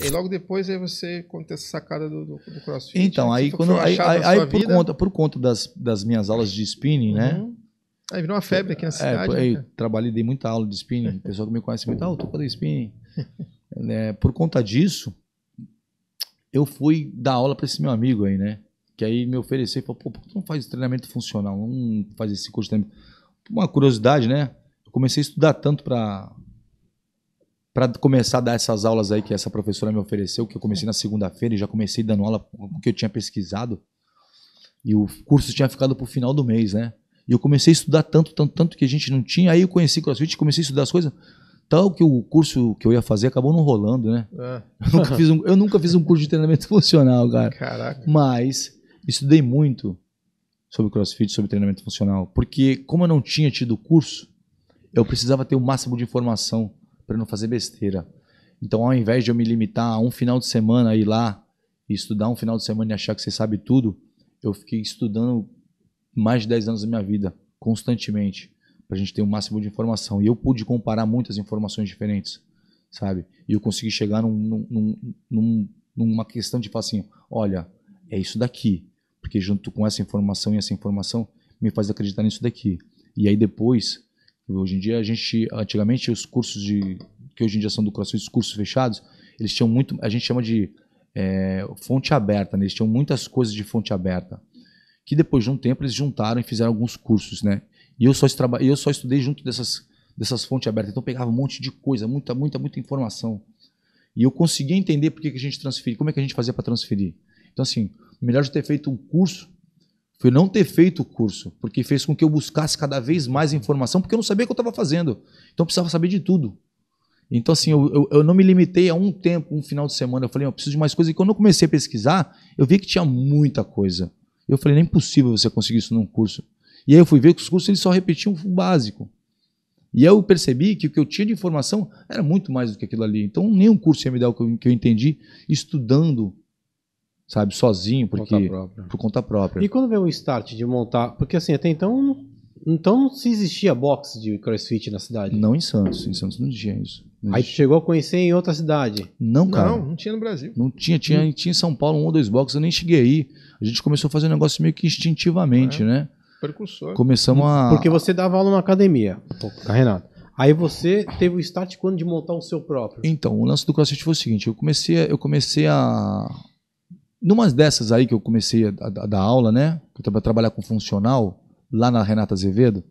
E logo depois aí você conta essa sacada do CrossFit. Então, aí, por conta das minhas aulas de spinning, né? Aí virou uma febre aqui na cidade. Aí trabalhei, dei muita aula de spinning. O pessoal que me conhece muito, eu tô fazendo spinning. Por conta disso, eu fui dar aula para esse meu amigo aí, né? Que aí me ofereceu e falou, pô, por que tu não faz treinamento funcional? Não faz esse curso de treinamento? Uma curiosidade, né? Eu comecei a estudar tanto para começar a dar essas aulas aí que essa professora me ofereceu, que eu comecei na segunda-feira e já comecei dando aula com o que eu tinha pesquisado. E o curso tinha ficado pro final do mês, né? E eu comecei a estudar tanto que a gente não tinha. Aí eu conheci CrossFit, comecei a estudar as coisas. Tal que o curso que eu ia fazer acabou não rolando, né? Eu nunca fiz um curso de treinamento funcional, cara. Caraca. Mas estudei muito sobre CrossFit, sobre treinamento funcional. Porque como eu não tinha tido curso, eu precisava ter o máximo de informação para não fazer besteira. Então, ao invés de eu me limitar a um final de semana, ir lá e estudar um final de semana e achar que você sabe tudo, eu fiquei estudando mais de 10 anos da minha vida, constantemente, para a gente ter o máximo de informação. E eu pude comparar muitas informações diferentes, sabe? E eu consegui chegar numa questão de falar assim, olha, é isso daqui. Porque junto com essa informação e essa informação, me faz acreditar nisso daqui. E aí depois... Hoje em dia, antigamente, os cursos que hoje em dia são do CrossFit, os cursos fechados, eles tinham muito, a gente chama de fonte aberta, né? Eles tinham muitas coisas de fonte aberta, que depois de um tempo eles juntaram e fizeram alguns cursos, né? E eu só estudei junto dessas fontes abertas, então eu pegava um monte de coisa, muita informação. E eu conseguia entender por que a gente transferia, como é que a gente fazia para transferir. Então, assim, melhor de ter feito um curso foi não ter feito o curso, porque fez com que eu buscasse cada vez mais informação, porque eu não sabia o que eu estava fazendo. Então eu precisava saber de tudo. Então, assim, eu não me limitei a um final de semana. Eu falei, eu preciso de mais coisa. E quando eu comecei a pesquisar, eu vi que tinha muita coisa. Eu falei, não é impossível você conseguir isso num curso. E aí eu fui ver que os cursos eles só repetiam o básico. E aí eu percebi que o que eu tinha de informação era muito mais do que aquilo ali. Então, nenhum curso ia me dar o que eu entendi estudando, sabe, sozinho, por conta própria. E quando veio o start de montar, porque assim, até então não se existia box de CrossFit na cidade? Não em Santos não tinha isso. Não Aí chegou a conhecer em outra cidade? Não, cara. Não tinha no Brasil. Não tinha em São Paulo 1 ou 2 boxes, eu nem cheguei aí. A gente começou a fazer um negócio meio que instintivamente, né? Precursor. Começamos a... Porque você dava aula na academia, Renato. Aí você teve o start quando de montar o seu próprio? Então, o lance do CrossFit foi o seguinte, eu comecei a... Numas dessas aí que eu comecei a dar aula, né? Para trabalhar com funcional, lá na Renata Azevedo,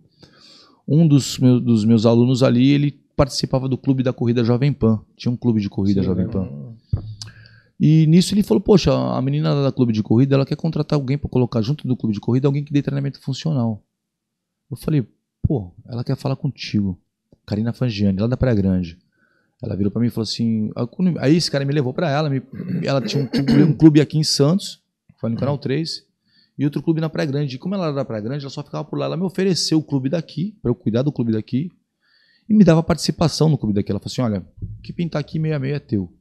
um dos meus alunos ali, ele participava do clube da corrida Jovem Pan. Tinha um clube de corrida Jovem Pan. E nisso ele falou, poxa, a menina da clube de corrida, ela quer contratar alguém para colocar junto do clube de corrida, alguém que dê treinamento funcional. Eu falei, pô, ela quer falar contigo. Karina Fangiani, lá da Praia Grande. Ela virou pra mim e falou assim... Aí esse cara me levou pra ela. Ela tinha um clube aqui em Santos, foi no Canal 3, e outro clube na Praia Grande. E como ela era da Praia Grande, ela só ficava por lá. Ela me ofereceu o clube daqui, pra eu cuidar do clube daqui, e me dava participação no clube daqui. Ela falou assim, olha, o que pintar aqui 6/6 é teu.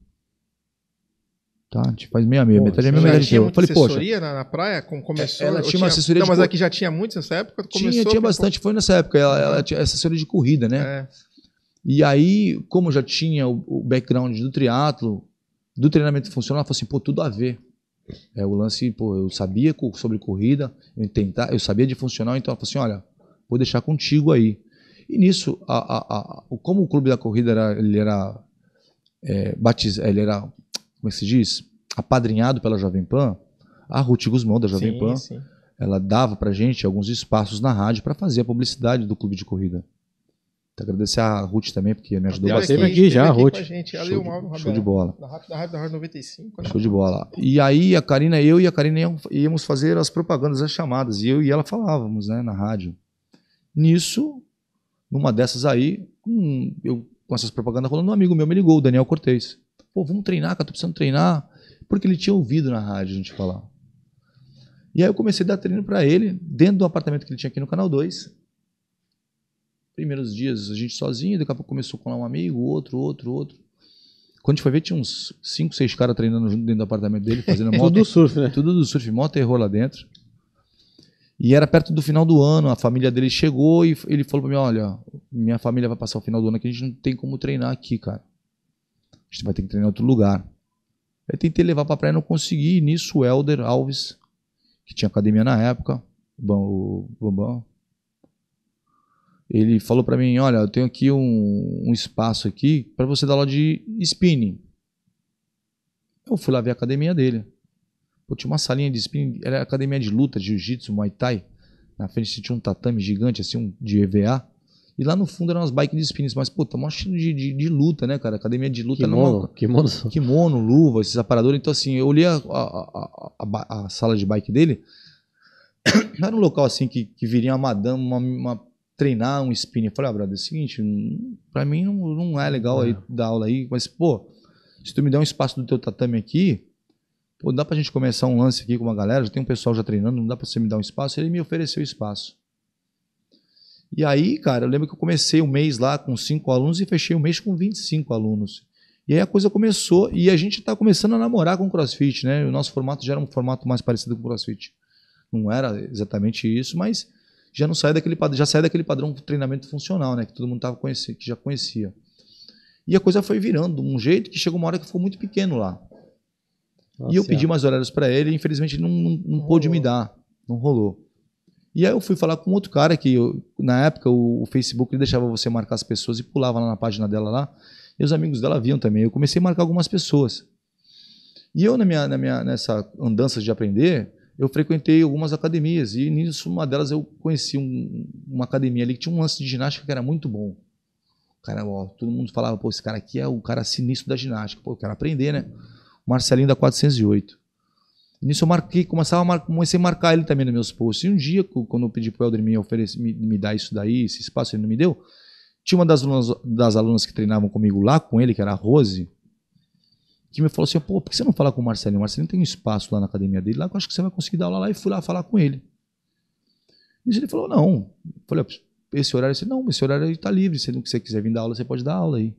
Tá? A gente faz 6/6, metade é minha, metade é teu. Eu falei, poxa... na praia? Começou... Ela tinha uma assessoria mas aqui já tinha muito nessa época? Tinha bastante, foi nessa época. Ela tinha assessoria de corrida, né? E aí, como eu já tinha o background do triatlo, do treinamento funcional, ela falou assim, pô, tudo a ver. O lance, pô, eu sabia sobre corrida, eu sabia de funcional, então ela falou assim, olha, vou deixar contigo aí. E nisso, como o clube da corrida ele era como é que se diz? Apadrinhado pela Jovem Pan, a Ruth Guzmão da Jovem Pan, ela dava pra gente alguns espaços na rádio para fazer a publicidade do clube de corrida. Agradecer a Ruth também, porque me ajudou bastante. Esteve aqui já, a Ruth. Show de bola. Da Rádio 95. Né? Show de bola. E aí eu e a Karina íamos fazer as propagandas, as chamadas. E eu e ela falávamos, né, na rádio. Nisso, numa dessas aí, eu com essas propagandas rolando, um amigo meu me ligou, o Daniel Cortez. Pô, vamos treinar, cara, tô precisando treinar. Porque ele tinha ouvido na rádio a gente falar. E aí eu comecei a dar treino para ele, dentro do apartamento que ele tinha aqui no Canal 2. Primeiros dias a gente sozinho, daqui a pouco começou com um amigo, outro. Quando a gente foi ver, tinha uns 5, 6 caras treinando junto dentro do apartamento dele, fazendo moto. Tudo do surf, né? Tudo do surf, mó terror lá dentro. E era perto do final do ano, a família dele chegou e ele falou pra mim, olha, minha família vai passar o final do ano aqui, a gente não tem como treinar aqui, cara. A gente vai ter que treinar em outro lugar. Eu tentei levar pra praia, não consegui. E nisso o Helder Alves, que tinha academia na época, o Bambam, ele falou pra mim, olha, eu tenho aqui um espaço aqui pra você dar aula de spinning. Eu fui lá ver a academia dele. Pô, tinha uma salinha de spinning, era academia de luta, de jiu-jitsu, muay thai. Na frente tinha um tatame gigante, assim, de EVA. E lá no fundo eram umas bikes de spinning. Mas, pô, tá mó estilo de luta, né, cara? Academia de luta. Kimono, luva, esses aparadores. Então, assim, eu olhei a sala de bike dele. Era um local, assim, que viria uma madame, treinar um spinning. Eu falei, brother, é o seguinte, pra mim não é legal aí dar aula aí. Mas, pô, se tu me der um espaço do teu tatame aqui, pô, dá pra gente começar um lance aqui com uma galera, já tem um pessoal já treinando, não dá pra você me dar um espaço? Ele me ofereceu espaço. E aí, cara, eu lembro que eu comecei um mês lá com 5 alunos e fechei o mês com 25 alunos. E aí a coisa começou, e a gente tá começando a namorar com o CrossFit, né? O nosso formato já era um formato mais parecido com o CrossFit. Não era exatamente isso, mas já não saía daquele padrão de treinamento funcional, né? Que todo mundo que já conhecia. E a coisa foi virando de um jeito que chegou uma hora que ficou muito pequeno lá. Nossa, e eu pedi mais horários para ele e infelizmente ele não pôde me dar, não rolou. E aí eu fui falar com outro cara que, na época, o Facebook ele deixava você marcar as pessoas e pulava lá na página dela lá, e os amigos dela viam também. Eu comecei a marcar algumas pessoas. E eu, nessa andança de aprender, eu frequentei algumas academias, e nisso, uma delas eu conheci uma academia ali que tinha um lance de ginástica que era muito bom. Cara, ó, todo mundo falava, pô, esse cara aqui é o cara sinistro da ginástica. Pô, eu quero aprender, né? Marcelinho da 408. Nisso eu comecei a marcar ele também nos meus posts. E um dia, quando eu pedi pro Helder me dar isso daí, esse espaço ele não me deu, tinha uma das alunas que treinavam comigo lá com ele, que era a Rose, que me falou assim, pô, por que você não fala com o Marcelinho? O Marcelinho tem um espaço lá na academia dele, lá que eu acho que você vai conseguir dar aula lá. E fui lá falar com ele. E ele falou, não. Eu falei, esse horário? Ele disse, não, esse horário está livre. Se você quiser vir dar aula, você pode dar aula aí.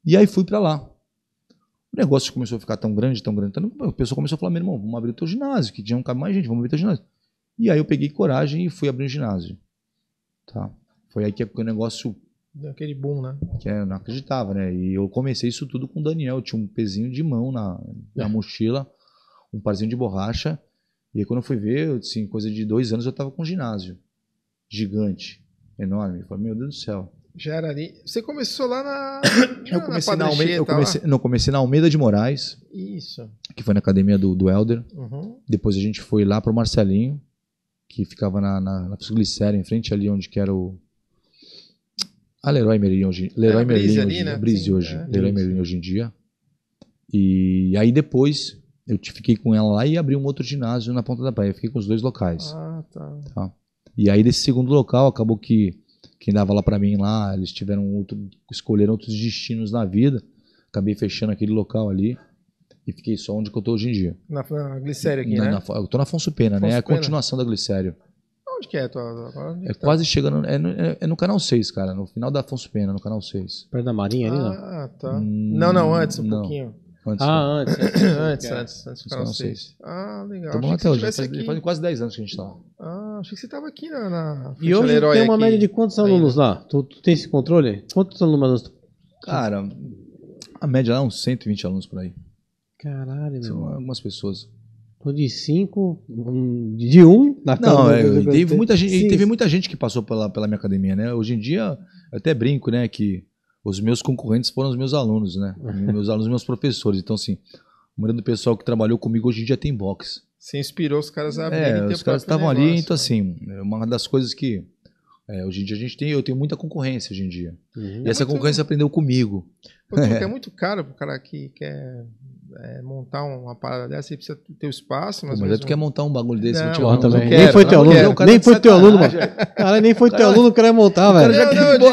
E aí fui para lá. O negócio começou a ficar tão grande, a pessoa começou a falar, meu irmão, vamos abrir o teu ginásio, que já não cabe mais gente, vamos abrir o teu ginásio. E aí eu peguei coragem e fui abrir um ginásio. Tá? Foi aí que o negócio... Deu aquele boom, né? Que eu não acreditava, né? E eu comecei isso tudo com o Daniel, eu tinha um pezinho de mão na mochila, um parzinho de borracha, e aí quando eu fui ver, assim, coisa de 2 anos eu tava com um ginásio gigante, enorme. Eu falei, meu Deus do céu. Já era ali. Você começou lá na. Eu comecei na Almeida de Moraes. Isso. Que foi na academia do Helder. Uhum. Depois a gente foi lá pro Marcelinho, que ficava na Glicéria, em frente ali onde que era o. A Leroy Merlin hoje. Leroy Merlin ali, né? Brise hoje. Leroy Merlin hoje em dia. E aí depois eu fiquei com ela lá e abri um outro ginásio na Ponta da Praia. Eu fiquei com os 2 locais. Ah, tá. E aí desse segundo local acabou que quem dava lá pra mim lá, eles escolheram outros destinos na vida. Acabei fechando aquele local ali e fiquei só onde que eu tô hoje em dia. Na Glicério aqui, né? Eu tô na Afonso Pena, né? É a continuação da Glicério. Onde que é? Quase chegando... É no canal 6, cara. No final da Afonso Pena, no canal 6. Perto da Marinha ali, não? Ah, tá. Não, antes um pouquinho. Antes do canal 6. Ah, legal. Estamos lá até hoje. Faz quase 10 anos que a gente tá lá. Ah, achei que você tava aqui na E hoje tem uma média de quantos alunos lá? Tu tem esse controle? Quantos alunos? Cara, a média lá é uns 120 alunos por aí. Caralho, são algumas pessoas. Tô de 5, de 1 na teve muita gente que passou pela minha academia, né? Hoje em dia, eu até brinco, né, que os meus concorrentes foram os meus alunos, né? Meus alunos, meus professores. Então, assim, o maioria do pessoal que trabalhou comigo hoje em dia tem boxe. Você inspirou os caras a abrirem. Os caras estavam ali, então assim, uma das coisas que hoje em dia eu tenho muita concorrência hoje em dia. E essa concorrência aprendeu comigo. É muito caro pro cara que quer montar uma parada dessa, você precisa ter o espaço. Mas tu quer montar um bagulho desse? Nem foi teu aluno, nem foi teu aluno, mano. Cara, nem foi teu aluno que quer montar, velho.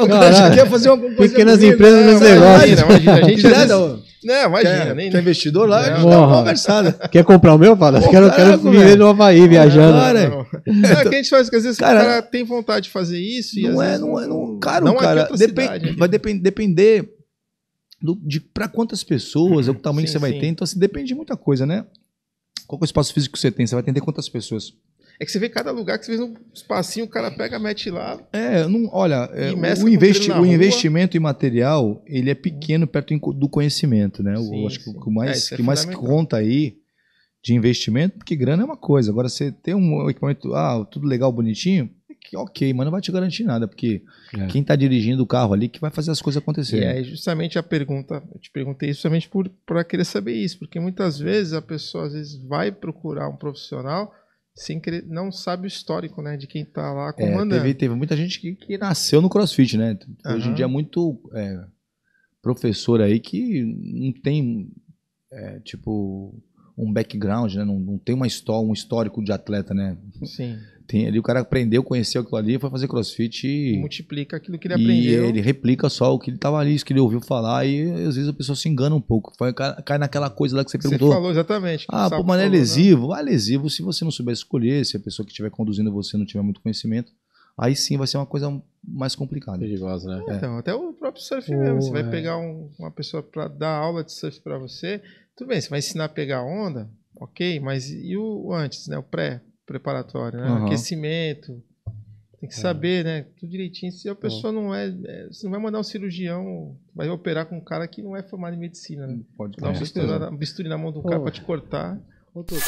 O cara já quer fazer alguma coisa. Pequenas empresas nesse negócio. Imagina, a gente não, imagina. Quer investidor lá, a gente dá uma conversada. Quer comprar o meu, Fala? Quero viver no Havaí, viajando. É que a gente faz, que às vezes o cara tem vontade de fazer isso. Não, cara, vai depender de para quantas pessoas, o tamanho que você vai ter. Então, assim, depende de muita coisa, né? Qual que é o espaço físico que você tem? Você vai atender quantas pessoas? É que você vê cada lugar que você vê um espacinho, o cara pega, mete lá. Olha, E mescla o com treino na rua. investimento em material, ele é pequeno perto do conhecimento, né? Sim, Eu acho que sim. o que mais, Isso é que mais fundamental. conta aí de investimento, porque grana é uma coisa. Agora, você ter um equipamento, tudo legal, bonitinho, ok, mas não vai te garantir nada, porque quem está dirigindo o carro ali que vai fazer as coisas E acontecerem. aí, justamente a pergunta, eu te perguntei justamente por querer saber isso, porque muitas vezes a pessoa às vezes vai procurar um profissional sem querer, não sabe o histórico, né, de quem tá lá comandando. Teve muita gente que nasceu no CrossFit, né? Hoje em dia é muito professor aí que não tem tipo um background, né? Não tem uma história, um histórico de atleta, né? Sim. Tem ali, o cara aprendeu, conheceu aquilo ali, foi fazer CrossFit e Multiplica aquilo que ele e aprendeu. ele replica só o que ele tava ali, isso que ele ouviu falar, e às vezes a pessoa se engana um pouco. Cai naquela coisa lá que você Você perguntou. falou exatamente. que o Sapo Mas não é falou, né? lesivo? Vai lesivo se você não souber escolher, se a pessoa que estiver conduzindo você não tiver muito conhecimento. Aí sim vai ser uma coisa mais complicada. Perigosa, né? Então, até o próprio surf mesmo. Você vai pegar uma pessoa para dar aula de surf para você. Tudo bem, você vai ensinar a pegar onda, ok, mas e o antes, né? O preparatório, né? Uhum. Aquecimento. Tem que saber, né? Tudo direitinho. Se a pessoa não você não vai mandar um cirurgião, vai operar com um cara que não é formado em medicina, né? Pode Dar um bisturi na mão de um cara para te cortar. Ô, Tuca,